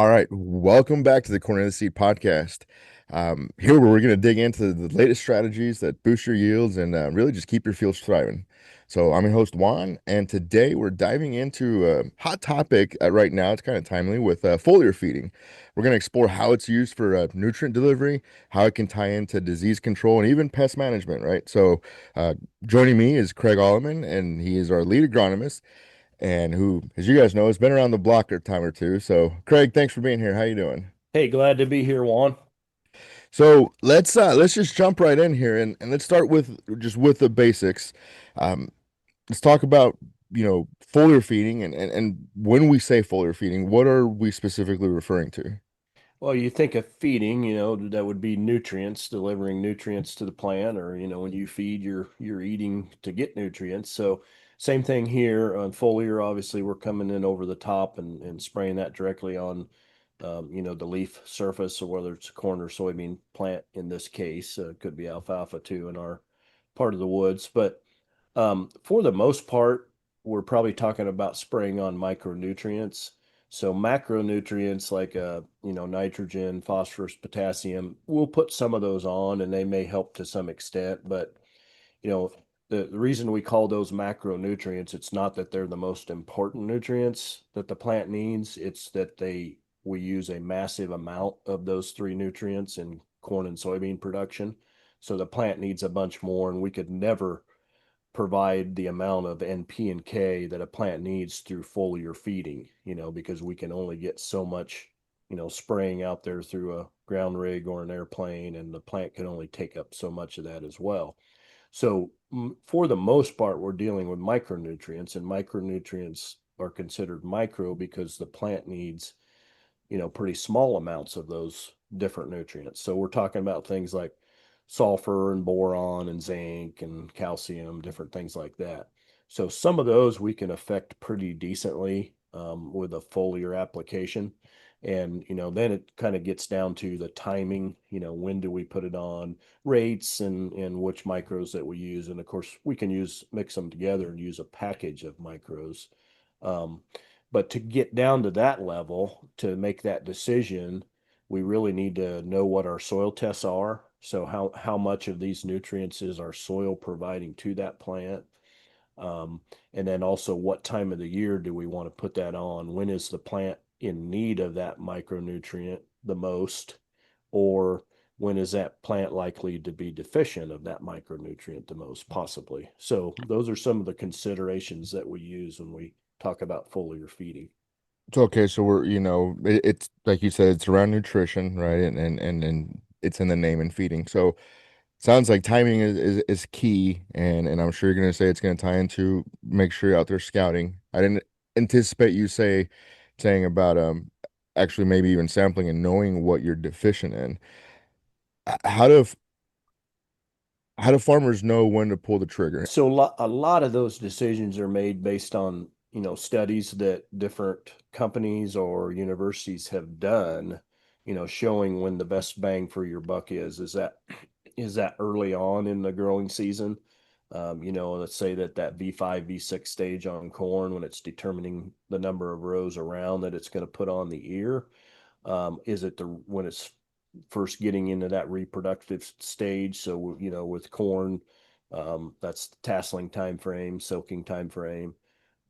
All right, welcome back to the Cornelius Seed Podcast. Here, where we're going to dig into the latest strategies that boost your yields and really just keep your fields thriving. So, I'm your host Juan, and today we're diving into a hot topic right now. It's kind of timely with foliar feeding. We're going to explore how it's used for nutrient delivery, how it can tie into disease control, and even pest management. Right. So, joining me is Craig Allaman, and he is our lead agronomist and who, as you guys know, has been around the block a time or two. So, Craig, thanks for being here. How you doing? Hey, glad to be here, Juan. So let's just jump right in here and let's start with the basics. Um, let's talk about foliar feeding and when we say foliar feeding, what are we specifically referring to? Well, you think of feeding, that would be nutrients, delivering nutrients to the plant, or when you feed, you're eating to get nutrients. So same thing here on foliar. Obviously, we're coming in over the top and spraying that directly on, the leaf surface, or whether it's a corn or soybean plant in this case. It could be alfalfa too in our part of the woods, but for the most part, we're probably talking about spraying on micronutrients. So macronutrients like nitrogen, phosphorus, potassium, we'll put some of those on and they may help to some extent, but you know the reason we call those macronutrients, it's not that they're the most important nutrients that the plant needs, it's that they we use a massive amount of those three nutrients in corn and soybean production. So the plant needs a bunch more, and we could never provide the amount of NP and K that a plant needs through foliar feeding, because we can only get so much, spraying out there through a ground rig or an airplane, and the plant can only take up so much of that as well. So, for the most part, we're dealing with micronutrients, and micronutrients are considered micro because the plant needs, pretty small amounts of those different nutrients. So we're talking about things like sulfur and boron and zinc and calcium, different things like that. So some of those we can affect pretty decently with a foliar application. And, then it kind of gets down to the timing, when do we put it on, rates, and which micros that we use. And of course, we can mix them together and use a package of micros. Um, but to get down to that level, to make that decision, we really need to know what our soil tests are. So how much of these nutrients is our soil providing to that plant? Um, and then also what time of the year do we want to put that on? When is the plant in need of that micronutrient the most? Or when is that plant likely to be deficient of that micronutrient the most, possibly? So those are some of the considerations that we use when we talk about foliar feeding. It's okay. So it's like you said, it's around nutrition, right? And it's in the name and feeding. So sounds like timing is key, and I'm sure you're gonna say it's gonna tie into make sure you're out there scouting. I didn't anticipate you saying about actually maybe even sampling and knowing what you're deficient in. How do farmers know when to pull the trigger? So a lot of those decisions are made based on, studies that different companies or universities have done, showing when the best bang for your buck is. Is that early on in the growing season? Let's say that V5, V6 stage on corn, when it's determining the number of rows around that it's going to put on the ear. Is it the when it's first getting into that reproductive stage? So, with corn, that's the tasseling time frame, soaking time frame,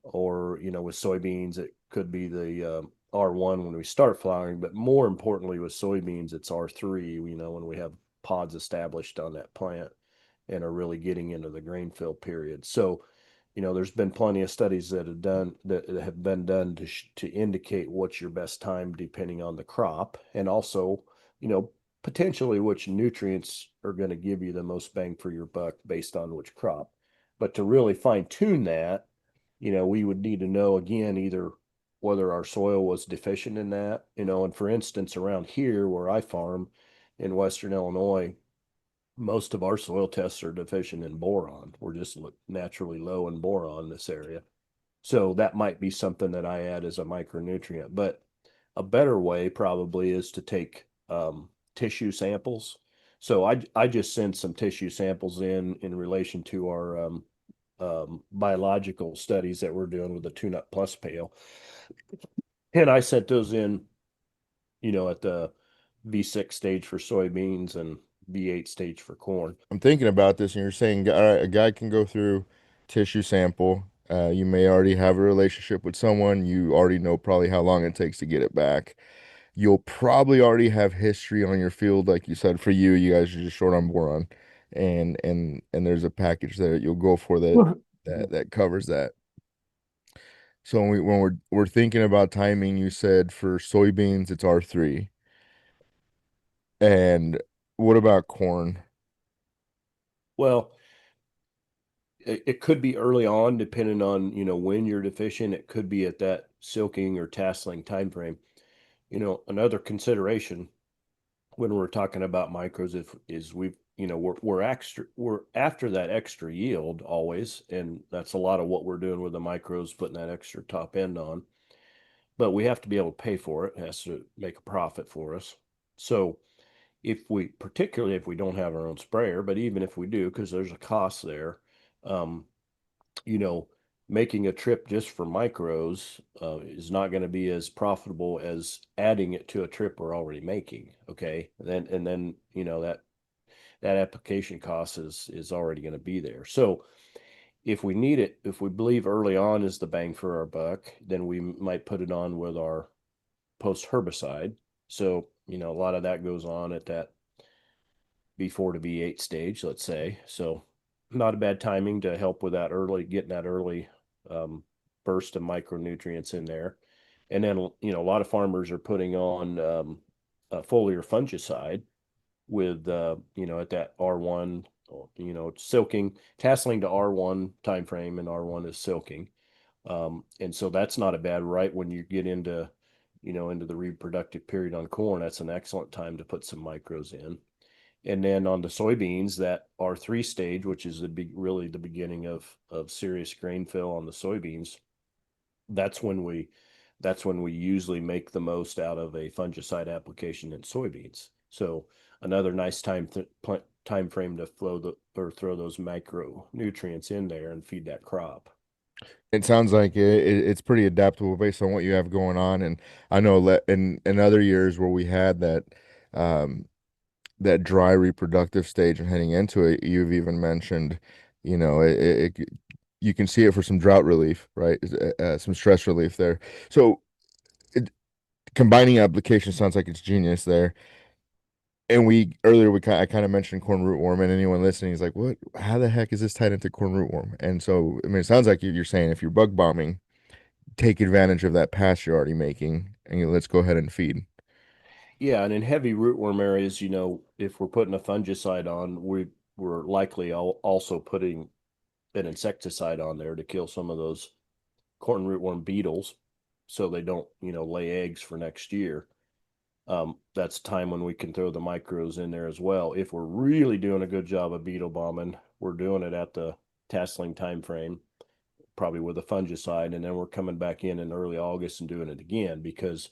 or with soybeans, it could be the R1 when we start flowering, but more importantly with soybeans, it's R3. When we have pods established on that plant and are really getting into the grain fill period. So, there's been plenty of studies that have been done to indicate what's your best time depending on the crop, and also, you know, potentially which nutrients are going to give you the most bang for your buck based on which crop. But to really fine tune that, we would need to know again either whether our soil was deficient in that, and for instance, around here where I farm in Western Illinois, most of our soil tests are deficient in boron. We're just naturally low in boron in this area. So that might be something that I add as a micronutrient. But a better way probably is to take tissue samples. So I just send some tissue samples in relation to our biological studies that we're doing with the Tune Up Plus pail. And I sent those in at the V6 stage for soybeans and V8 stage for corn. I'm thinking about this, and you're saying, all right, a guy can go through tissue sample. You may already have a relationship with someone. You already know probably how long it takes to get it back. You'll probably already have history on your field, like you said. For you, you guys are just short on boron, and there's a package that you'll go for that covers that. So when we're thinking about timing, you said for soybeans it's R3, and what about corn? Well, it could be early on, depending on when you're deficient. It could be at that silking or tasseling time frame. Another consideration when we're talking about micros is we've we're after that extra yield always, and that's a lot of what we're doing with the micros, putting that extra top end on. But we have to be able to pay for it. It has to make a profit for us. So particularly if we don't have our own sprayer, but even if we do, because there's a cost there, um, you know, making a trip just for micros is not going to be as profitable as adding it to a trip we're already making. Okay, and then that application cost is already going to be there. So if we need it, if we believe early on is the bang for our buck, then we might put it on with our post herbicide. So a lot of that goes on at that B4 to B8 stage, let's say. So not a bad timing to help with that early, getting that early um, burst of micronutrients in there. And then, a lot of farmers are putting on a foliar fungicide with, at that R1, silking, tasseling to R1 time frame, and R1 is silking. And so that's not a bad right when you get into the reproductive period on corn. That's an excellent time to put some micros in. And then on the soybeans, that R3 stage, which is really the beginning of serious grain fill on the soybeans, that's when we that's when we usually make the most out of a fungicide application in soybeans. So another nice time frame to throw those micronutrients in there and feed that crop. It sounds like it's pretty adaptable based on what you have going on. And I know that in other years where we had um, that dry reproductive stage and heading into it, you've even mentioned, you can see it for some drought relief, right? Some stress relief there. So it, combining application sounds like it's genius there. And I kind of mentioned corn rootworm, and anyone listening is like, "What? How the heck is this tied into corn rootworm?" And so, I mean, it sounds like you're saying if you're bug bombing, take advantage of that pass you're already making, and let's go ahead and feed. Yeah, and in heavy rootworm areas, if we're putting a fungicide on, we're likely also putting an insecticide on there to kill some of those corn rootworm beetles, so they don't, lay eggs for next year. That's time when we can throw the micros in there as well. If we're really doing a good job of beetle bombing, we're doing it at the tasseling time frame, probably with a fungicide, and then we're coming back in early August and doing it again, because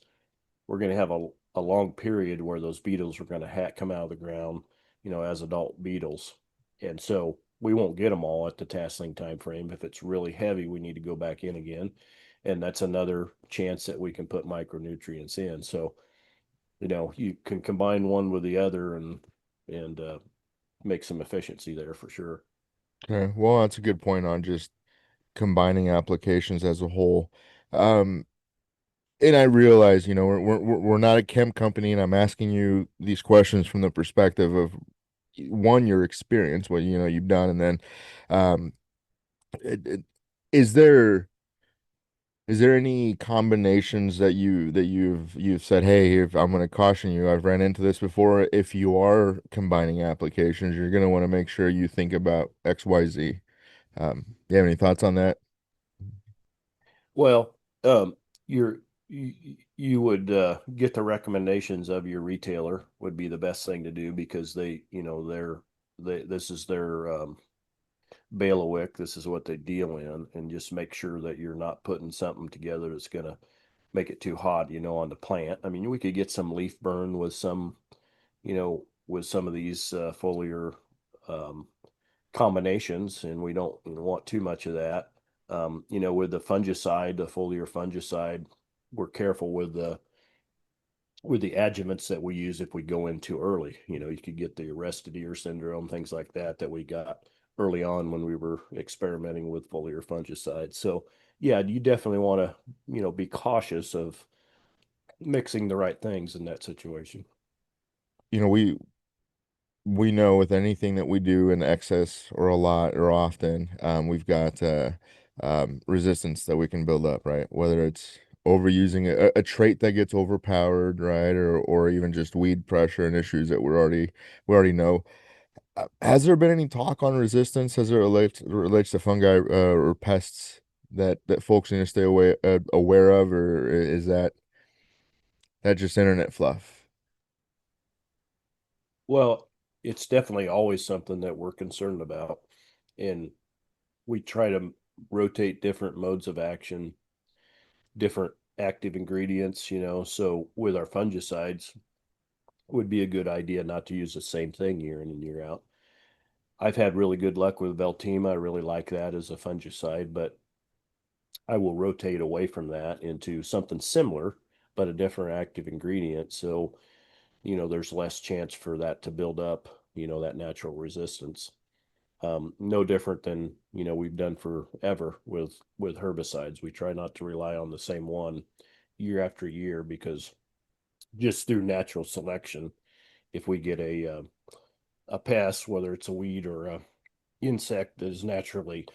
we're going to have a long period where those beetles are going to come out of the ground, as adult beetles. And so we won't get them all at the tasseling time frame. If it's really heavy, we need to go back in again. And that's another chance that we can put micronutrients in. So, you can combine one with the other and make some efficiency there for sure. Okay, well, that's a good point on just combining applications as a whole. Um, and I realize, we're not a chem company, and I'm asking you these questions from the perspective of one, your experience, what you've done, and then, um, it, it, is there any combinations that you've said, hey, if I'm going to caution you, I've ran into this before. If you are combining applications, you're going to want to make sure you think about XYZ. You have any thoughts on that? Well, you're you would get the recommendations of your retailer would be the best thing to do, because this is their bailiwick. This is what they deal in, and just make sure that you're not putting something together that's going to make it too hot, on the plant. I mean, we could get some leaf burn with some of these foliar um, combinations, and we don't want too much of that. With the fungicide, the foliar fungicide, we're careful with with the adjuvants that we use if we go in too early. You could get the arrested ear syndrome, things like that we got early on when we were experimenting with foliar fungicides. So yeah, you definitely want to, be cautious of mixing the right things in that situation. You know, we know with anything that we do in excess or a lot or often, we've got resistance that we can build up, right? Whether it's overusing a trait that gets overpowered, right, or even just weed pressure and issues that we already know. Has there been any talk on resistance as it relates to fungi or pests that folks need to stay aware of, or is that just internet fluff? Well, it's definitely always something that we're concerned about. And we try to rotate different modes of action, different active ingredients, So with our fungicides, would be a good idea not to use the same thing year in and year out. I've had really good luck with Veltima. I really like that as a fungicide, but I will rotate away from that into something similar, but a different active ingredient. So, there's less chance for that to build up, that natural resistance. No different than, we've done forever with herbicides. We try not to rely on the same one year after year because just through natural selection, if we get a pest, whether it's a weed or a insect that is naturally,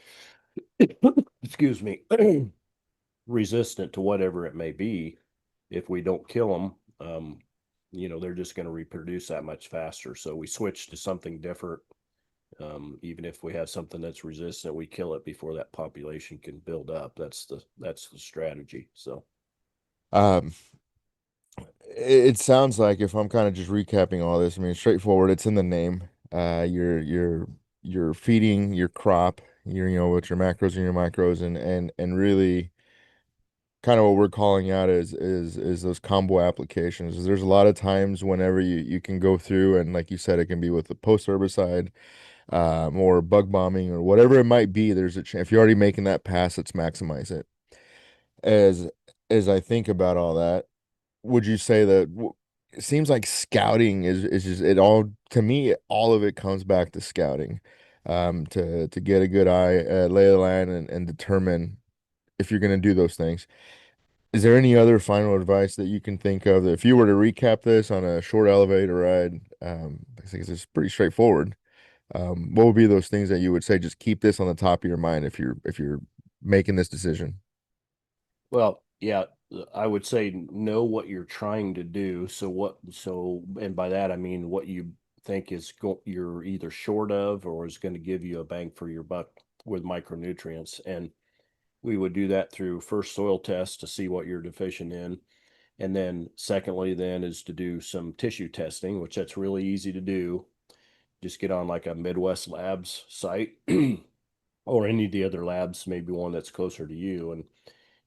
excuse me, resistant to whatever it may be, if we don't kill them, they're just going to reproduce that much faster. So we switch to something different. Even if we have something that's resistant, we kill it before that population can build up. That's the strategy. So Um, it sounds like, if I'm kind of just recapping all this, I mean, straightforward, it's in the name. You're feeding your crop, with your macros and your micros, and really kind of what we're calling out is those combo applications. There's a lot of times whenever you can go through, and like you said, it can be with the post herbicide, or bug bombing or whatever it might be. There's a chance if you're already making that pass, let's maximize it. As as I think about all that, would you say that it seems like scouting is just it all to me, all of it comes back to scouting, to get a good eye, lay of the land, and determine if you're going to do those things. Is there any other final advice that you can think of that if you were to recap this on a short elevator ride? I think it's pretty straightforward. What would be those things that you would say, just keep this on the top of your mind if you're making this decision? well, yeah, I would say know what you're trying to do. And by that I mean what you think you're either short of or is going to give you a bang for your buck with micronutrients. And we would do that through first soil tests to see what you're deficient in. And then secondly, then is to do some tissue testing, which that's really easy to do. Just get on like a Midwest Labs site or any of the other labs, maybe one that's closer to you. And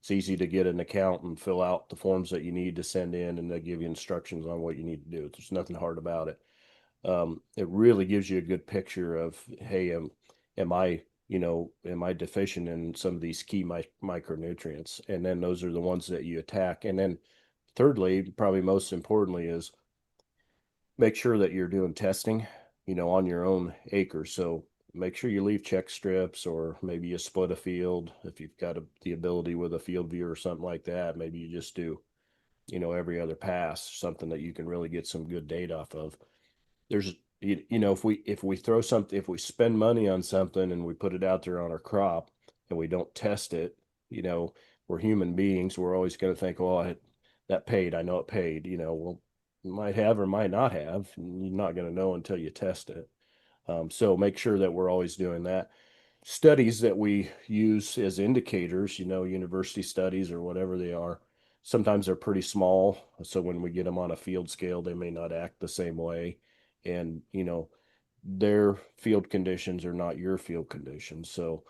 it's easy to get an account and fill out the forms that you need to send in, and they give you instructions on what you need to do. There's nothing hard about it. It really gives you a good picture of, hey, am I deficient in some of these key micronutrients? And then those are the ones that you attack. And then thirdly, probably most importantly, is make sure that you're doing testing, on your own acre. So make sure you leave check strips, or maybe you split a field if you've got the ability with a field view or something like that. Maybe you just do, every other pass, something that you can really get some good data off of. There's if we throw something, if we spend money on something and we put it out there on our crop and we don't test it, you know, we're human beings. We're always going to think, well, that paid. I know it paid. Well, you might have or might not have. You're not going to know until you test it. So make sure that we're always doing that. Studies that we use as indicators, university studies or whatever they are, sometimes they're pretty small. So when we get them on a field scale, they may not act the same way. And, their field conditions are not your field conditions. So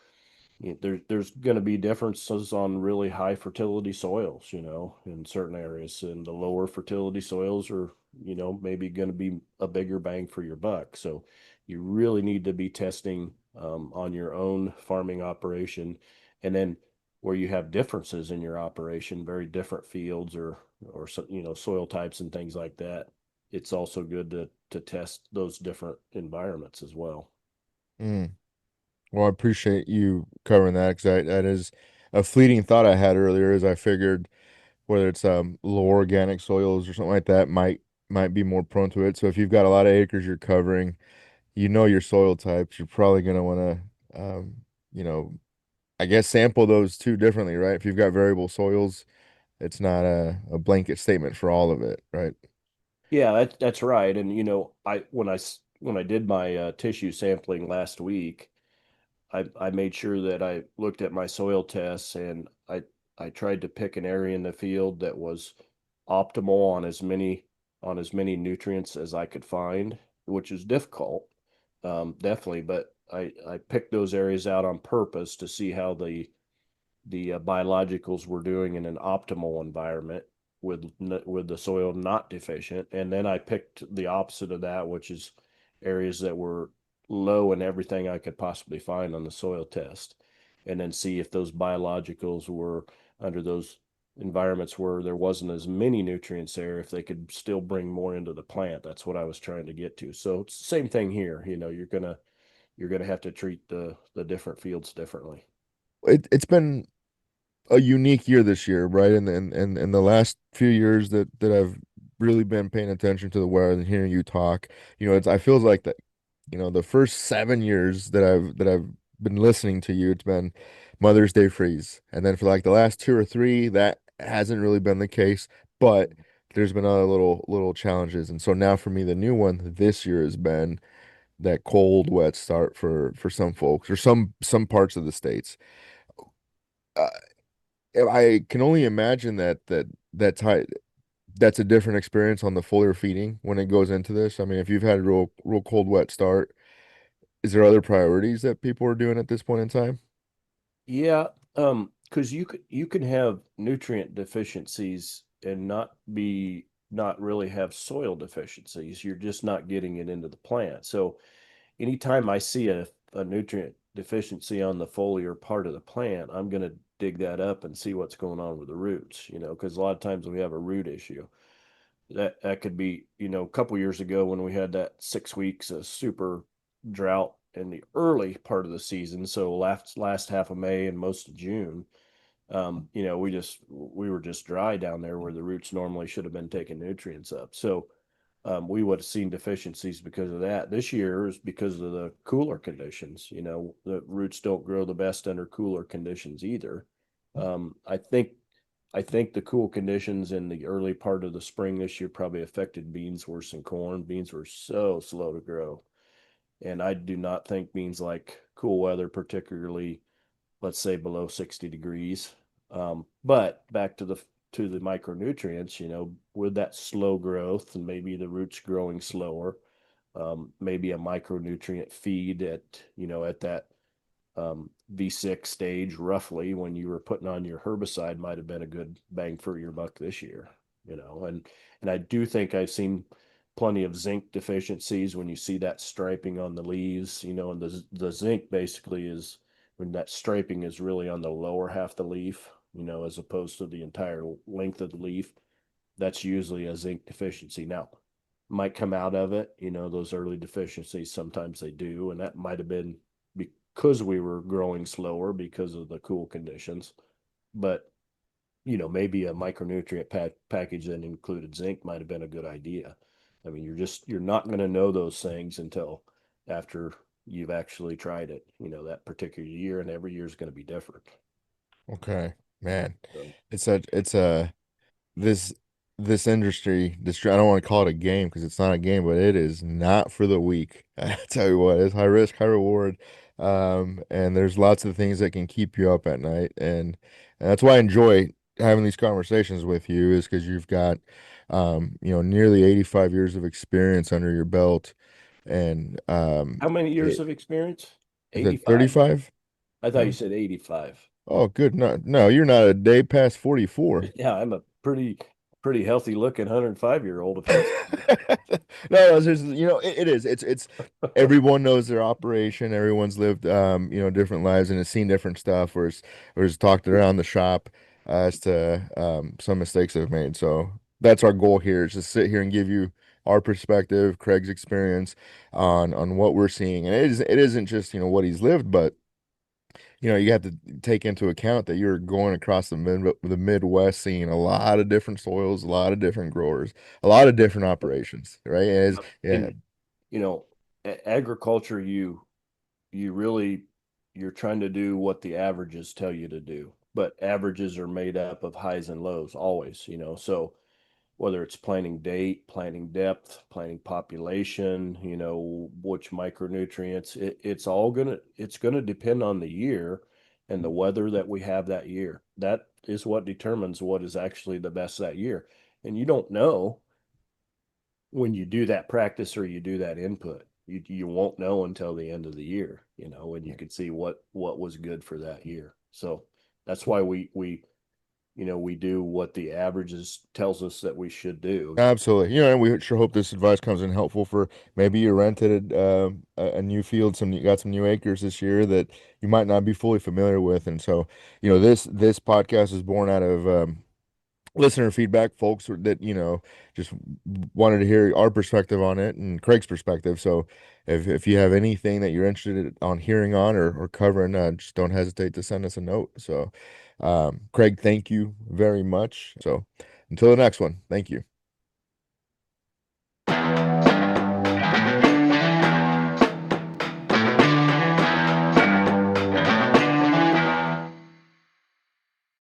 there's going to be differences on really high fertility soils, in certain areas, and the lower fertility soils are, maybe going to be a bigger bang for your buck. So you really need to be testing on your own farming operation, and then where you have differences in your operation, very different fields or soil types and things like that. It's also good to test those different environments as well. Mm. Well, I appreciate you covering that because that is a fleeting thought I had earlier. As I figured whether it's low organic soils or something like that might be more prone to it. So if you've got a lot of acres you're covering, you know your soil types, you're probably going to want to, you know, I guess sample those two differently, right? If you've got variable soils, it's not a blanket statement for all of it, right? Yeah, that's right. And when I did my tissue sampling last week, I made sure that I looked at my soil tests, and I tried to pick an area in the field that was optimal on as many nutrients as I could find, which is difficult, definitely. But I picked those areas out on purpose to see how the biologicals were doing in an optimal environment with the soil not deficient, and then I picked the opposite of that, which is areas that were low in everything I could possibly find on the soil test, and then see if those biologicals were under those environments where there wasn't as many nutrients there, if they could still bring more into the plant. That's what I was trying to get to. So it's the same thing here. You're gonna have to treat the different fields differently. It's been a unique year this year, right? And the last few years that I've really been paying attention to the weather and hearing you talk, I feels like that, the first 7 years that I've been listening to you, it's been Mother's Day freeze. And then for like the last two or three, that hasn't really been the case, but there's been other little challenges. And so now for me, the new one this year has been that cold, wet start for some folks or some parts of the states. Uh, I can only imagine that's a different experience on the foliar feeding when it goes into this. I mean, if you've had a real cold, wet start, is there other priorities that people are doing at this point in time? Yeah, because you can have nutrient deficiencies and not really have soil deficiencies. You're just not getting it into the plant. So anytime I see a nutrient deficiency on the foliar part of the plant, I'm going to dig that up and see what's going on with the roots, because a lot of times we have a root issue. That could be, a couple years ago when we had that 6 weeks of super drought in the early part of the season, so last half of May and most of June. We were just dry down there where the roots normally should have been taking nutrients up. So we would have seen deficiencies because of that. This year is because of the cooler conditions. The roots don't grow the best under cooler conditions either. I think the cool conditions in the early part of the spring this year probably affected beans worse than corn. Beans were so slow to grow. And I do not think beans like cool weather, particularly, let's say, below 60 degrees. But back to the micronutrients, with that slow growth and maybe the roots growing slower, maybe a micronutrient feed at that V6 stage, roughly, when you were putting on your herbicide, might have been a good bang for your buck this year. And I do think I've seen plenty of zinc deficiencies when you see that striping on the leaves. And the zinc basically is when that striping is really on the lower half of the leaf, as opposed to the entire length of the leaf. That's usually a zinc deficiency. Now, might come out of it, those early deficiencies, sometimes they do, and that might have been because we were growing slower because of the cool conditions. But maybe a micronutrient package that included zinc might have been a good idea. I mean, you're not going to know those things until after you've actually tried it, that particular year, and every year is going to be different. Okay, man, So it's a this this industry. I don't want to call it a game because it's not a game, but it is not for the weak. I tell you what, it's high risk, high reward. And there's lots of things that can keep you up at night, and that's why I enjoy having these conversations with you, is because you've got nearly 85 years of experience under your belt, and how many years of experience? is it 85? 35? I thought you Huh? said 85. Oh, good. No, no, you're not a day past 44. Yeah, I'm a pretty healthy looking 105-year-old if that's No, it's just, it is. It's everyone knows their operation. Everyone's lived, different lives and has seen different stuff, or has talked around the shop as to some mistakes they've made. So that's our goal here is to sit here and give you our perspective, Craig's experience on what we're seeing. And it isn't just, what he's lived, but you have to take into account that you're going across the Midwest, seeing a lot of different soils, a lot of different growers, a lot of different operations, right? Yeah, and you know, agriculture, you really you're trying to do what the averages tell you to do, but averages are made up of highs and lows always, so whether it's planting date, planting depth, planting population, which micronutrients, it's gonna depend on the year and the weather that we have that year. That is what determines what is actually the best that year. And you don't know when you do that practice or you do that input. You won't know until the end of the year, when you can see what was good for that year. So that's why we do what the averages tells us that we should do. absolutely. And we sure hope this advice comes in helpful for maybe you rented a new field, you got some new acres this year that you might not be fully familiar with, and so this podcast is born out of listener feedback, folks that just wanted to hear our perspective on it and Craig's perspective. So if you have anything that you're interested on hearing on or covering, just don't hesitate to send us a note. So, Craig, thank you very much. So until the next one, thank you.